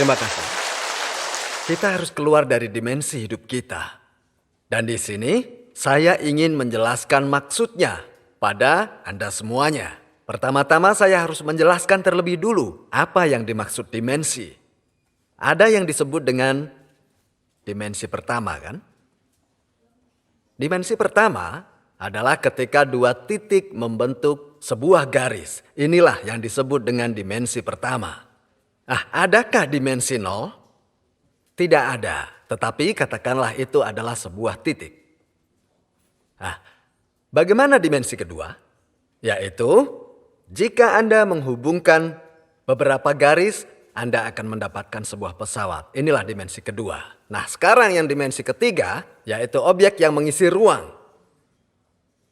Terima kasih. Kita harus keluar dari dimensi hidup kita. Dan di sini saya ingin menjelaskan maksudnya pada Anda semuanya. Pertama-tama saya harus menjelaskan terlebih dulu apa yang dimaksud dimensi. Ada yang disebut dengan dimensi pertama, kan? Dimensi pertama adalah ketika dua titik membentuk sebuah garis. Inilah yang disebut dengan dimensi pertama. Adakah dimensi nol? Tidak ada, tetapi katakanlah itu adalah sebuah titik. Bagaimana dimensi kedua? Yaitu, jika Anda menghubungkan beberapa garis, Anda akan mendapatkan sebuah pesawat. Inilah dimensi kedua. Nah, sekarang yang dimensi ketiga, yaitu objek yang mengisi ruang.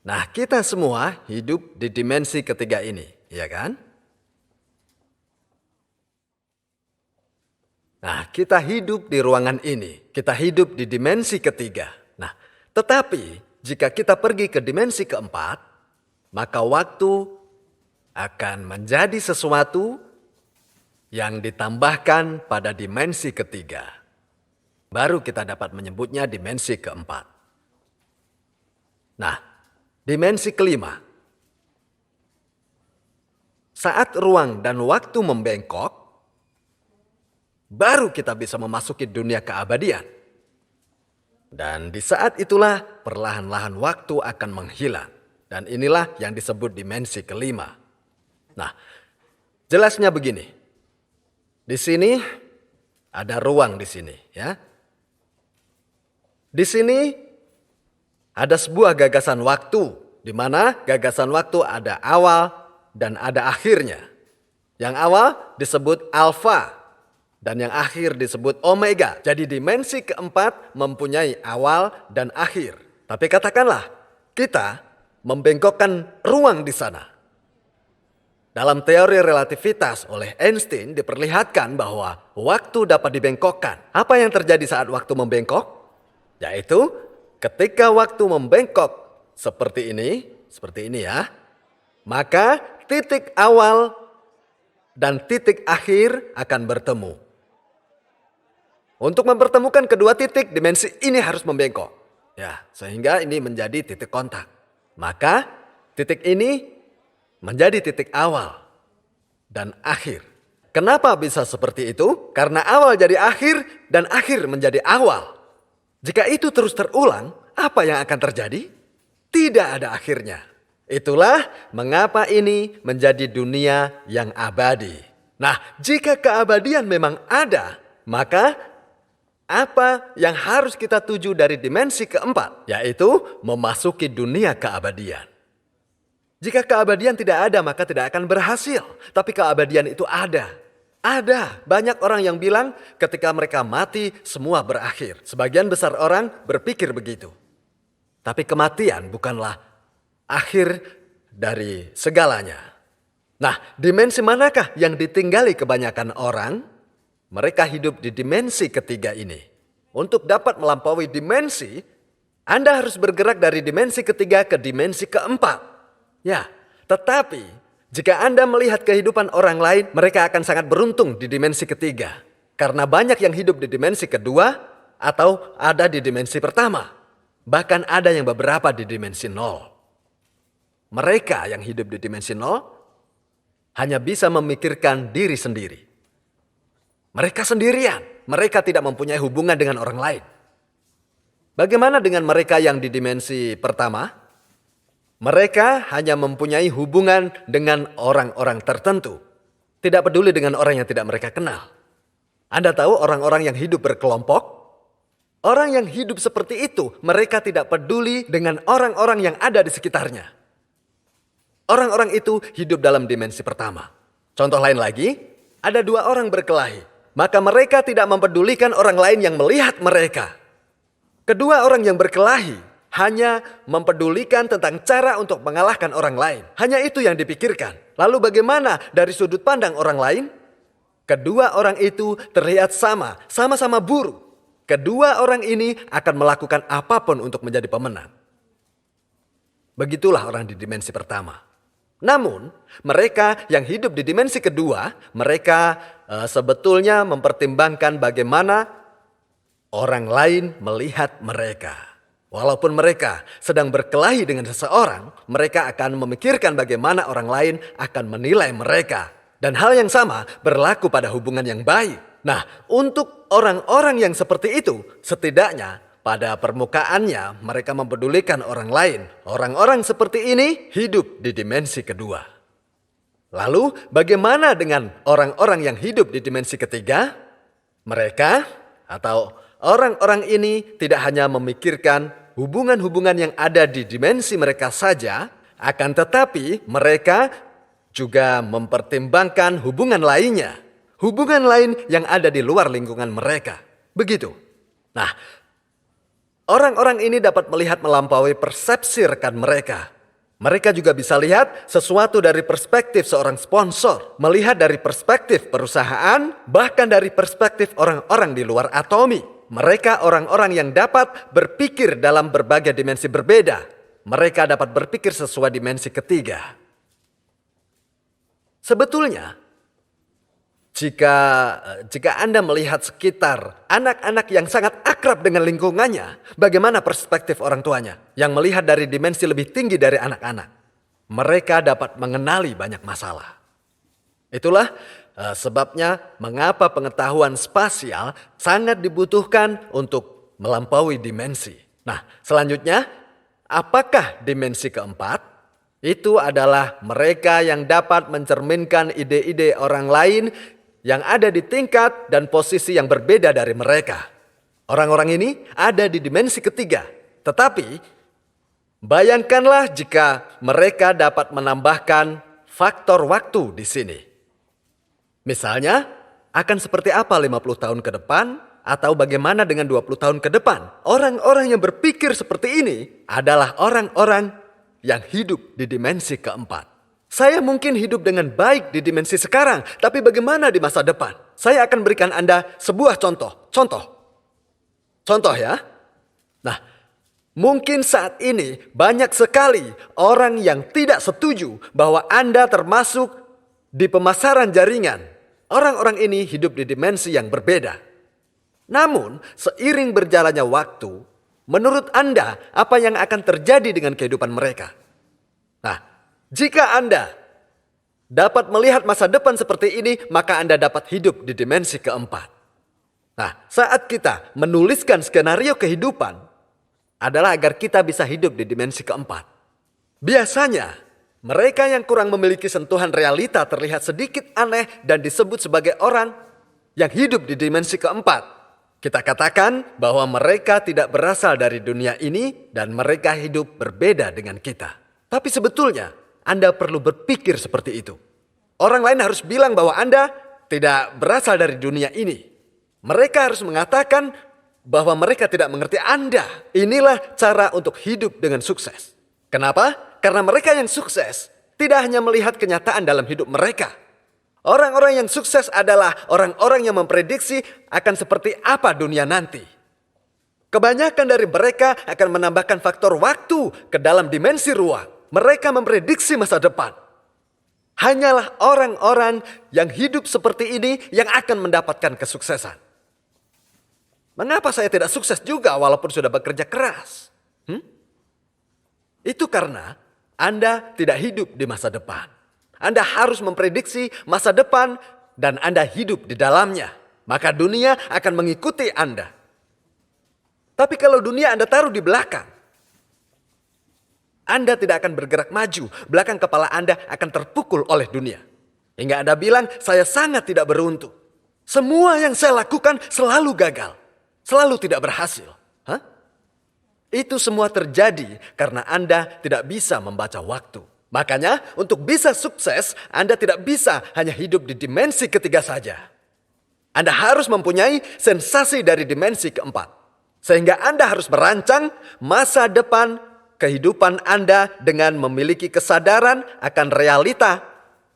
Nah, kita semua hidup di dimensi ketiga ini, ya kan? Nah, kita hidup di ruangan ini. Kita hidup di dimensi ketiga. Nah, tetapi jika kita pergi ke dimensi keempat, maka waktu akan menjadi sesuatu yang ditambahkan pada dimensi ketiga. Baru kita dapat menyebutnya dimensi keempat. Nah, dimensi kelima. Saat ruang dan waktu membengkok, baru kita bisa memasuki dunia keabadian. Dan di saat itulah perlahan-lahan waktu akan menghilang. Dan inilah yang disebut dimensi kelima. Nah, jelasnya begini. Di sini ada ruang di sini, ya. Di sini ada sebuah gagasan waktu, di mana gagasan waktu ada awal dan ada akhirnya. Yang awal disebut alfa. Dan yang akhir disebut omega. Jadi dimensi keempat mempunyai awal dan akhir. Tapi katakanlah kita membengkokkan ruang di sana. Dalam teori relativitas oleh Einstein diperlihatkan bahwa waktu dapat dibengkokkan. Apa yang terjadi saat waktu membengkok? Yaitu ketika waktu membengkok seperti ini ya. Maka titik awal dan titik akhir akan bertemu. Untuk mempertemukan kedua titik, dimensi ini harus membengkok. Ya, sehingga ini menjadi titik kontak. Maka titik ini menjadi titik awal dan akhir. Kenapa bisa seperti itu? Karena awal jadi akhir dan akhir menjadi awal. Jika itu terus terulang, apa yang akan terjadi? Tidak ada akhirnya. Itulah mengapa ini menjadi dunia yang abadi. Nah, jika keabadian memang ada, maka apa yang harus kita tuju dari dimensi keempat? Yaitu memasuki dunia keabadian. Jika keabadian tidak ada, maka tidak akan berhasil. Tapi keabadian itu ada. Ada. Banyak orang yang bilang ketika mereka mati, semua berakhir. Sebagian besar orang berpikir begitu. Tapi kematian bukanlah akhir dari segalanya. Nah, dimensi manakah yang ditinggali kebanyakan orang? Mereka hidup di dimensi ketiga ini. Untuk dapat melampaui dimensi, Anda harus bergerak dari dimensi ketiga ke dimensi keempat. Ya, tetapi jika Anda melihat kehidupan orang lain, mereka akan sangat beruntung di dimensi ketiga. Karena banyak yang hidup di dimensi kedua atau ada di dimensi pertama. Bahkan ada yang beberapa di dimensi nol. Mereka yang hidup di dimensi nol hanya bisa memikirkan diri sendiri. Mereka sendirian. Mereka tidak mempunyai hubungan dengan orang lain. Bagaimana dengan mereka yang di dimensi pertama? Mereka hanya mempunyai hubungan dengan orang-orang tertentu. Tidak peduli dengan orang yang tidak mereka kenal. Anda tahu orang-orang yang hidup berkelompok? Orang yang hidup seperti itu, mereka tidak peduli dengan orang-orang yang ada di sekitarnya. Orang-orang itu hidup dalam dimensi pertama. Contoh lain lagi, ada dua orang berkelahi. Maka mereka tidak mempedulikan orang lain yang melihat mereka. Kedua orang yang berkelahi hanya mempedulikan tentang cara untuk mengalahkan orang lain. Hanya itu yang dipikirkan. Lalu bagaimana dari sudut pandang orang lain? Kedua orang itu terlihat sama-sama buruk. Kedua orang ini akan melakukan apapun untuk menjadi pemenang. Begitulah orang di dimensi pertama. Namun, mereka yang hidup di dimensi kedua, mereka sebetulnya mempertimbangkan bagaimana orang lain melihat mereka. Walaupun mereka sedang berkelahi dengan seseorang, mereka akan memikirkan bagaimana orang lain akan menilai mereka. Dan hal yang sama berlaku pada hubungan yang baik. Nah, untuk orang-orang yang seperti itu, setidaknya pada permukaannya mereka mempedulikan orang lain. Orang-orang seperti ini hidup di dimensi kedua. Lalu bagaimana dengan orang-orang yang hidup di dimensi ketiga? Mereka atau orang-orang ini tidak hanya memikirkan hubungan-hubungan yang ada di dimensi mereka saja, akan tetapi mereka juga mempertimbangkan hubungan lainnya. Hubungan lain yang ada di luar lingkungan mereka. Begitu. Nah, orang-orang ini dapat melihat melampaui persepsi rekan mereka. Mereka juga bisa lihat sesuatu dari perspektif seorang sponsor, melihat dari perspektif perusahaan, bahkan dari perspektif orang-orang di luar atomi. Mereka orang-orang yang dapat berpikir dalam berbagai dimensi berbeda. Mereka dapat berpikir sesuai dimensi ketiga. Sebetulnya, jika Anda melihat sekitar anak-anak yang sangat akrab dengan lingkungannya, bagaimana perspektif orang tuanya yang melihat dari dimensi lebih tinggi dari anak-anak? Mereka dapat mengenali banyak masalah. Itulah sebabnya mengapa pengetahuan spasial sangat dibutuhkan untuk melampaui dimensi. Nah, selanjutnya, apakah dimensi keempat? Itu adalah mereka yang dapat mencerminkan ide-ide orang lain yang ada di tingkat dan posisi yang berbeda dari mereka. Orang-orang ini ada di dimensi ketiga. Tetapi, bayangkanlah jika mereka dapat menambahkan faktor waktu di sini. Misalnya, akan seperti apa 50 tahun ke depan atau bagaimana dengan 20 tahun ke depan? Orang-orang yang berpikir seperti ini adalah orang-orang yang hidup di dimensi keempat. Saya mungkin hidup dengan baik di dimensi sekarang, tapi bagaimana di masa depan? Saya akan berikan Anda sebuah contoh. Contoh ya. Nah, mungkin saat ini banyak sekali orang yang tidak setuju bahwa Anda termasuk di pemasaran jaringan. Orang-orang ini hidup di dimensi yang berbeda. Namun, seiring berjalannya waktu, menurut Anda apa yang akan terjadi dengan kehidupan mereka? Nah, jika Anda dapat melihat masa depan seperti ini, maka Anda dapat hidup di dimensi keempat. Nah, saat kita menuliskan skenario kehidupan adalah agar kita bisa hidup di dimensi keempat. Biasanya, mereka yang kurang memiliki sentuhan realita terlihat sedikit aneh dan disebut sebagai orang yang hidup di dimensi keempat. Kita katakan bahwa mereka tidak berasal dari dunia ini dan mereka hidup berbeda dengan kita. Tapi sebetulnya, Anda perlu berpikir seperti itu. Orang lain harus bilang bahwa Anda tidak berasal dari dunia ini. Mereka harus mengatakan bahwa mereka tidak mengerti Anda. Inilah cara untuk hidup dengan sukses. Kenapa? Karena mereka yang sukses tidak hanya melihat kenyataan dalam hidup mereka. Orang-orang yang sukses adalah orang-orang yang memprediksi akan seperti apa dunia nanti. Kebanyakan dari mereka akan menambahkan faktor waktu ke dalam dimensi ruang. Mereka memprediksi masa depan. Hanyalah orang-orang yang hidup seperti ini yang akan mendapatkan kesuksesan. Mengapa saya tidak sukses juga walaupun sudah bekerja keras? Itu karena Anda tidak hidup di masa depan. Anda harus memprediksi masa depan dan Anda hidup di dalamnya. Maka dunia akan mengikuti Anda. Tapi kalau dunia Anda taruh di belakang, Anda tidak akan bergerak maju, belakang kepala Anda akan terpukul oleh dunia. Hingga Anda bilang, saya sangat tidak beruntung. Semua yang saya lakukan selalu gagal, selalu tidak berhasil. Itu semua terjadi karena Anda tidak bisa membaca waktu. Makanya untuk bisa sukses, Anda tidak bisa hanya hidup di dimensi ketiga saja. Anda harus mempunyai sensasi dari dimensi keempat. Sehingga Anda harus merancang masa depan kehidupan Anda dengan memiliki kesadaran akan realita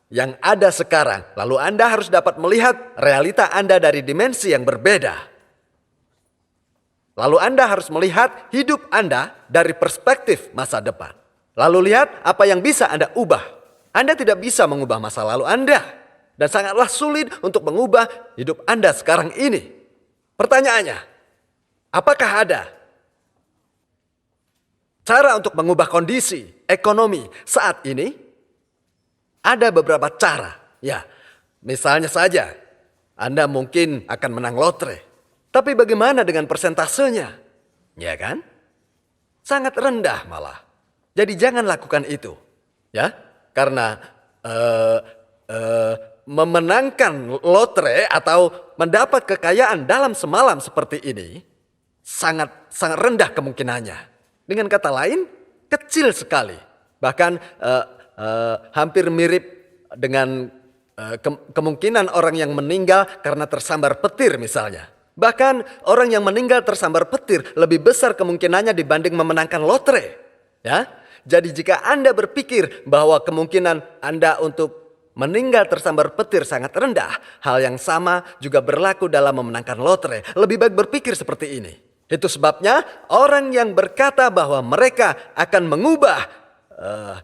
yang ada sekarang. Lalu Anda harus dapat melihat realita Anda dari dimensi yang berbeda. Lalu Anda harus melihat hidup Anda dari perspektif masa depan. Lalu lihat apa yang bisa Anda ubah. Anda tidak bisa mengubah masa lalu Anda. Dan sangatlah sulit untuk mengubah hidup Anda sekarang ini. Pertanyaannya, apakah ada cara untuk mengubah kondisi ekonomi saat ini? Ada beberapa cara. Ya, misalnya saja, Anda mungkin akan menang lotre. Tapi bagaimana dengan persentasenya? Ya kan? Sangat rendah malah. Jadi jangan lakukan itu. Ya, karena memenangkan lotre atau mendapat kekayaan dalam semalam seperti ini sangat rendah kemungkinannya. Dengan kata lain, kecil sekali. Bahkan hampir mirip dengan kemungkinan orang yang meninggal karena tersambar petir misalnya. Bahkan orang yang meninggal tersambar petir lebih besar kemungkinannya dibanding memenangkan lotre. Ya, jadi jika Anda berpikir bahwa kemungkinan Anda untuk meninggal tersambar petir sangat rendah, hal yang sama juga berlaku dalam memenangkan lotre. Lebih baik berpikir seperti ini. Itu sebabnya orang yang berkata bahwa mereka akan mengubah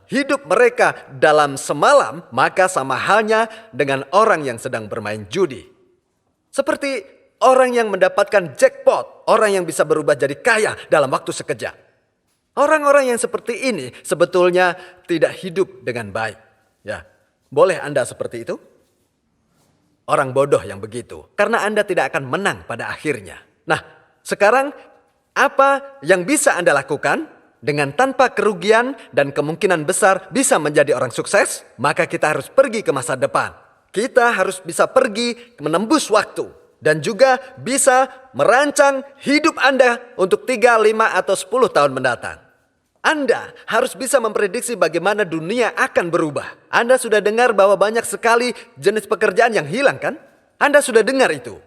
hidup mereka dalam semalam, maka sama halnya dengan orang yang sedang bermain judi. Seperti orang yang mendapatkan jackpot, orang yang bisa berubah jadi kaya dalam waktu sekejap. Orang-orang yang seperti ini sebetulnya tidak hidup dengan baik. Ya, boleh Anda seperti itu? Orang bodoh yang begitu, karena Anda tidak akan menang pada akhirnya. Nah, sekarang apa yang bisa Anda lakukan dengan tanpa kerugian dan kemungkinan besar bisa menjadi orang sukses? Maka kita harus pergi ke masa depan. Kita harus bisa pergi menembus waktu dan juga bisa merancang hidup Anda untuk 3, 5, atau 10 tahun mendatang. Anda harus bisa memprediksi bagaimana dunia akan berubah. Anda sudah dengar bahwa banyak sekali jenis pekerjaan yang hilang kan? Anda sudah dengar itu.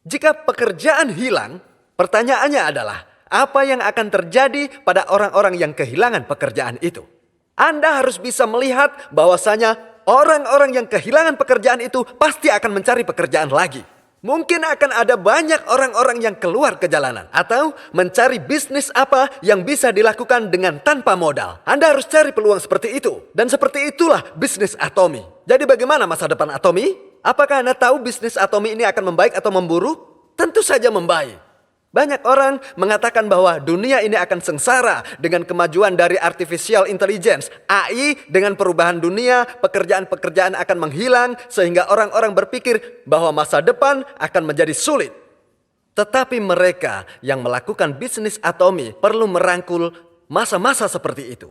Jika pekerjaan hilang, pertanyaannya adalah apa yang akan terjadi pada orang-orang yang kehilangan pekerjaan itu? Anda harus bisa melihat bahwasanya orang-orang yang kehilangan pekerjaan itu pasti akan mencari pekerjaan lagi. Mungkin akan ada banyak orang-orang yang keluar ke jalanan atau mencari bisnis apa yang bisa dilakukan dengan tanpa modal. Anda harus cari peluang seperti itu. Dan seperti itulah bisnis Atomy. Jadi bagaimana masa depan Atomy? Apakah Anda tahu bisnis Atomy ini akan membaik atau memburuk? Tentu saja membaik. Banyak orang mengatakan bahwa dunia ini akan sengsara dengan kemajuan dari artificial intelligence, AI, dengan perubahan dunia, pekerjaan-pekerjaan akan menghilang sehingga orang-orang berpikir bahwa masa depan akan menjadi sulit. Tetapi mereka yang melakukan bisnis Atomy perlu merangkul masa-masa seperti itu.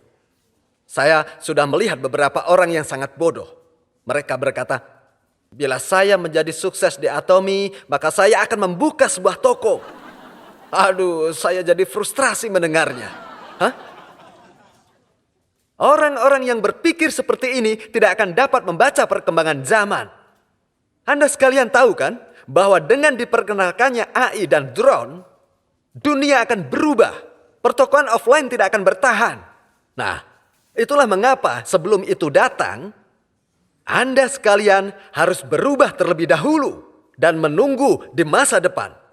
Saya sudah melihat beberapa orang yang sangat bodoh. Mereka berkata, bila saya menjadi sukses di Atomy, maka saya akan membuka sebuah toko. Aduh, saya jadi frustrasi mendengarnya. Hah? Orang-orang yang berpikir seperti ini tidak akan dapat membaca perkembangan zaman. Anda sekalian tahu kan bahwa dengan diperkenalkannya AI dan drone, dunia akan berubah. Pertokoan offline tidak akan bertahan. Nah, itulah mengapa sebelum itu datang, Anda sekalian harus berubah terlebih dahulu dan menunggu di masa depan.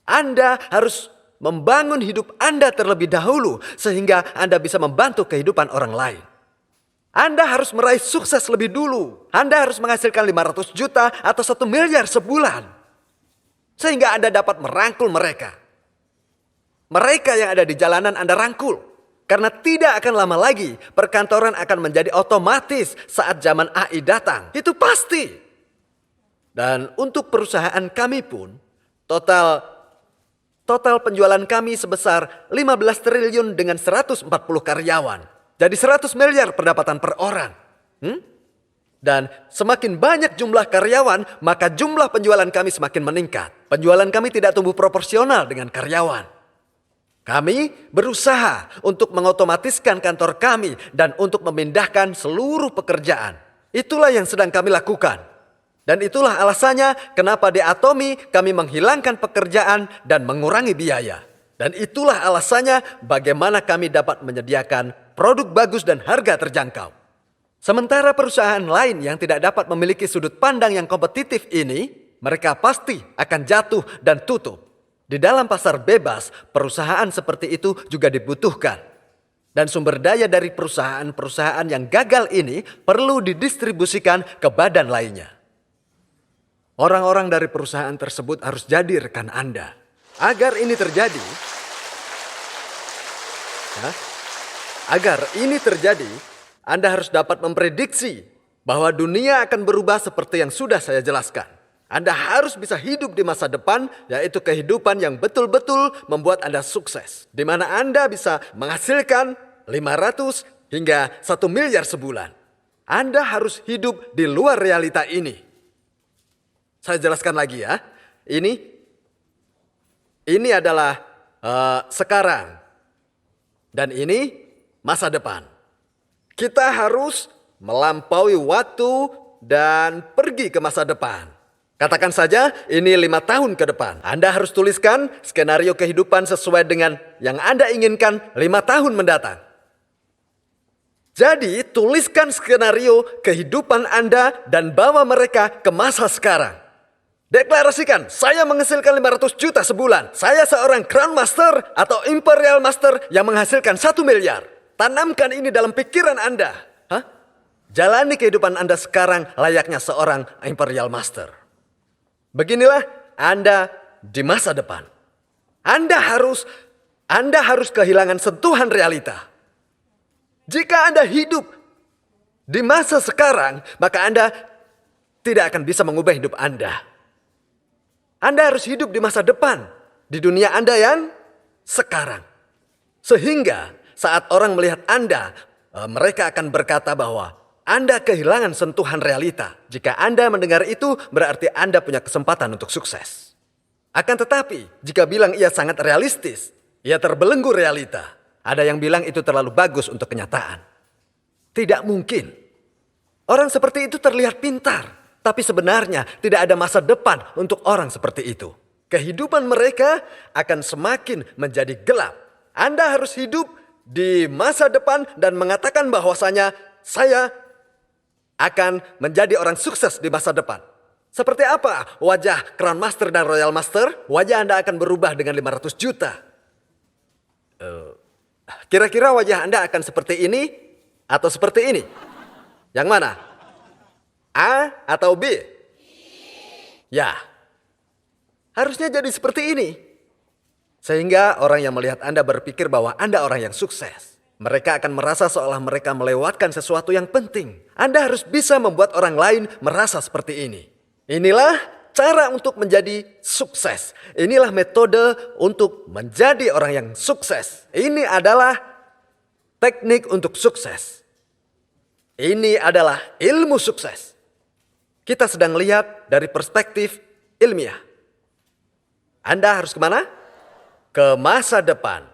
Anda harus membangun hidup Anda terlebih dahulu sehingga Anda bisa membantu kehidupan orang lain. Anda harus meraih sukses lebih dulu. Anda harus menghasilkan 500 juta atau 1 miliar sebulan. Sehingga Anda dapat merangkul mereka. Mereka yang ada di jalanan Anda rangkul. Karena tidak akan lama lagi perkantoran akan menjadi otomatis saat zaman AI datang. Itu pasti. Dan untuk perusahaan kami pun Total penjualan kami sebesar 15 triliun dengan 140 karyawan. Jadi 100 miliar pendapatan per orang. Dan semakin banyak jumlah karyawan, maka jumlah penjualan kami semakin meningkat. Penjualan kami tidak tumbuh proporsional dengan karyawan. Kami berusaha untuk mengotomatiskan kantor kami dan untuk memindahkan seluruh pekerjaan. Itulah yang sedang kami lakukan. Dan itulah alasannya kenapa di Atomy kami menghilangkan pekerjaan dan mengurangi biaya. Dan itulah alasannya bagaimana kami dapat menyediakan produk bagus dan harga terjangkau. Sementara perusahaan lain yang tidak dapat memiliki sudut pandang yang kompetitif ini, mereka pasti akan jatuh dan tutup. Di dalam pasar bebas, perusahaan seperti itu juga dibutuhkan. Dan sumber daya dari perusahaan-perusahaan yang gagal ini perlu didistribusikan ke badan lainnya. Orang-orang dari perusahaan tersebut harus jadi rekan Anda. Agar ini terjadi, Anda harus dapat memprediksi bahwa dunia akan berubah seperti yang sudah saya jelaskan. Anda harus bisa hidup di masa depan, yaitu kehidupan yang betul-betul membuat Anda sukses. Di mana Anda bisa menghasilkan 500 hingga 1 miliar sebulan. Anda harus hidup di luar realita ini. Saya jelaskan lagi ya. Ini adalah sekarang. Dan ini masa depan. Kita harus melampaui waktu dan pergi ke masa depan. Katakan saja ini 5 tahun ke depan. Anda harus tuliskan skenario kehidupan sesuai dengan yang Anda inginkan 5 tahun mendatang. Jadi tuliskan skenario kehidupan Anda dan bawa mereka ke masa sekarang. Deklarasikan, saya menghasilkan 500 juta sebulan. Saya seorang Crown Master atau Imperial Master yang menghasilkan 1 miliar. Tanamkan ini dalam pikiran Anda. Jalani kehidupan Anda sekarang layaknya seorang Imperial Master. Beginilah Anda di masa depan. Anda harus kehilangan sentuhan realita. Jika Anda hidup di masa sekarang, maka Anda tidak akan bisa mengubah hidup Anda. Anda harus hidup di masa depan, di dunia Anda yang sekarang. Sehingga saat orang melihat Anda, mereka akan berkata bahwa Anda kehilangan sentuhan realita. Jika Anda mendengar itu, berarti Anda punya kesempatan untuk sukses. Akan tetapi, jika bilang ia sangat realistis, ia terbelenggu realita. Ada yang bilang itu terlalu bagus untuk kenyataan. Tidak mungkin. Orang seperti itu terlihat pintar. Tapi sebenarnya tidak ada masa depan untuk orang seperti itu. Kehidupan mereka akan semakin menjadi gelap. Anda harus hidup di masa depan dan mengatakan bahwasanya saya akan menjadi orang sukses di masa depan. Seperti apa wajah Crown Master dan Royal Master? Wajah Anda akan berubah dengan 500 juta. Kira-kira wajah Anda akan seperti ini atau seperti ini? Yang mana? A atau B? Ya, harusnya jadi seperti ini. Sehingga orang yang melihat Anda berpikir bahwa Anda orang yang sukses. Mereka akan merasa seolah mereka melewatkan sesuatu yang penting. Anda harus bisa membuat orang lain merasa seperti ini. Inilah cara untuk menjadi sukses. Inilah metode untuk menjadi orang yang sukses. Ini adalah teknik untuk sukses. Ini adalah ilmu sukses. Kita sedang lihat dari perspektif ilmiah. Anda harus kemana? Ke masa depan.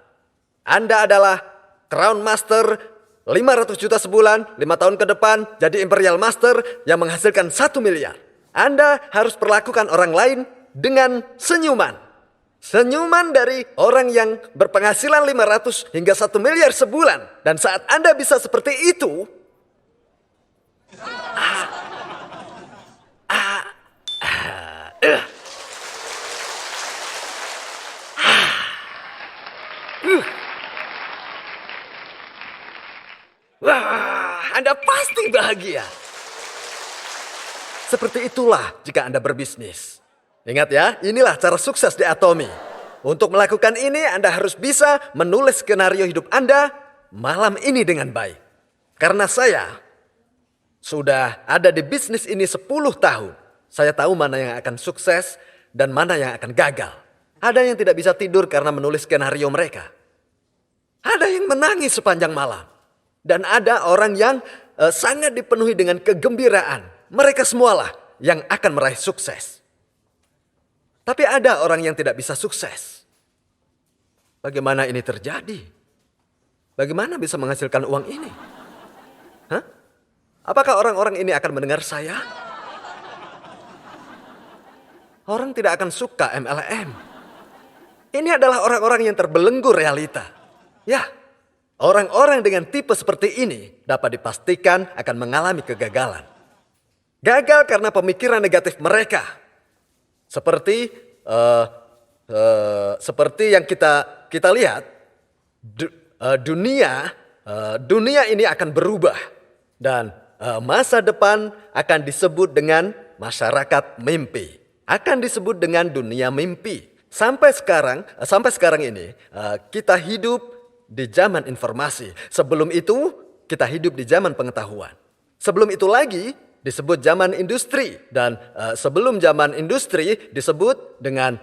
Anda adalah Crown Master 500 juta sebulan, 5 tahun ke depan jadi Imperial Master yang menghasilkan 1 miliar. Anda harus perlakukan orang lain dengan senyuman. Senyuman dari orang yang berpenghasilan 500 hingga 1 miliar sebulan. Dan saat Anda bisa seperti itu, Anda pasti bahagia. Seperti itulah jika Anda berbisnis. Ingat ya, inilah cara sukses di Atomy. Untuk melakukan ini, Anda harus bisa menulis skenario hidup Anda malam ini dengan baik. Karena saya sudah ada di bisnis ini 10 tahun. Saya tahu mana yang akan sukses dan mana yang akan gagal. Ada yang tidak bisa tidur karena menulis skenario mereka. Ada yang menangis sepanjang malam. Dan ada orang yang sangat dipenuhi dengan kegembiraan. Mereka semualah yang akan meraih sukses. Tapi ada orang yang tidak bisa sukses. Bagaimana ini terjadi? Bagaimana bisa menghasilkan uang ini? Hah? Apakah orang-orang ini akan mendengar saya? Orang tidak akan suka MLM. Ini adalah orang-orang yang terbelenggu realita. Ya, orang-orang dengan tipe seperti ini dapat dipastikan akan mengalami kegagalan. Gagal karena pemikiran negatif mereka. Seperti yang kita lihat, dunia dunia ini akan berubah. Dan masa depan akan disebut dengan masyarakat mimpi. Akan disebut dengan dunia mimpi. Sampai sekarang ini kita hidup di zaman informasi. Sebelum itu kita hidup di zaman pengetahuan. Sebelum itu lagi disebut zaman industri. Dan sebelum zaman industri disebut dengan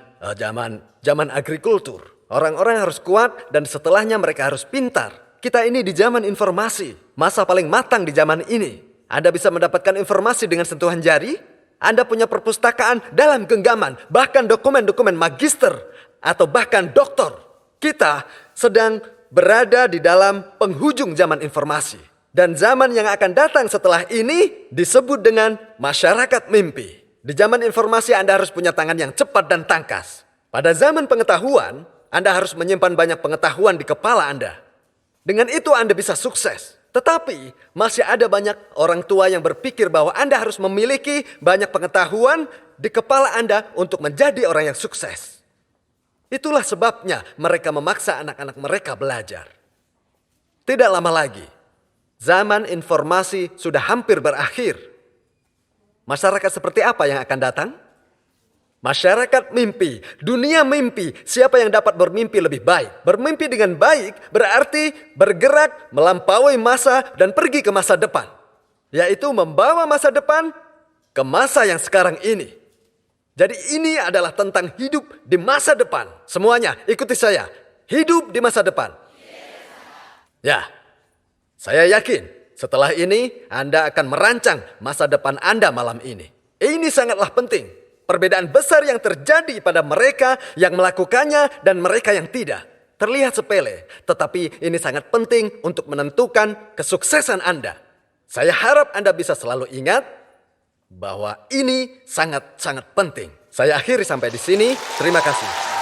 zaman agrikultur. Orang-orang harus kuat dan setelahnya mereka harus pintar. Kita ini di zaman informasi. Masa paling matang di zaman ini. Anda bisa mendapatkan informasi dengan sentuhan jari. Anda punya perpustakaan dalam genggaman, bahkan dokumen-dokumen magister atau bahkan doktor. Kita sedang berada di dalam penghujung zaman informasi. Dan zaman yang akan datang setelah ini disebut dengan masyarakat mimpi. Di zaman informasi Anda harus punya tangan yang cepat dan tangkas. Pada zaman pengetahuan, Anda harus menyimpan banyak pengetahuan di kepala Anda. Dengan itu Anda bisa sukses. Tetapi masih ada banyak orang tua yang berpikir bahwa Anda harus memiliki banyak pengetahuan di kepala Anda untuk menjadi orang yang sukses. Itulah sebabnya mereka memaksa anak-anak mereka belajar. Tidak lama lagi, zaman informasi sudah hampir berakhir. Masyarakat seperti apa yang akan datang? Masyarakat mimpi, dunia mimpi. Siapa yang dapat bermimpi lebih baik? Bermimpi dengan baik berarti bergerak melampaui masa dan pergi ke masa depan. Yaitu membawa masa depan ke masa yang sekarang ini. Jadi ini adalah tentang hidup di masa depan. Semuanya ikuti saya. Hidup di masa depan. Ya, saya yakin setelah ini Anda akan merancang masa depan Anda malam ini. Ini sangatlah penting. Perbedaan besar yang terjadi pada mereka yang melakukannya dan mereka yang tidak. Terlihat sepele, tetapi ini sangat penting untuk menentukan kesuksesan Anda. Saya harap Anda bisa selalu ingat bahwa ini sangat-sangat penting. Saya akhiri sampai di sini. Terima kasih.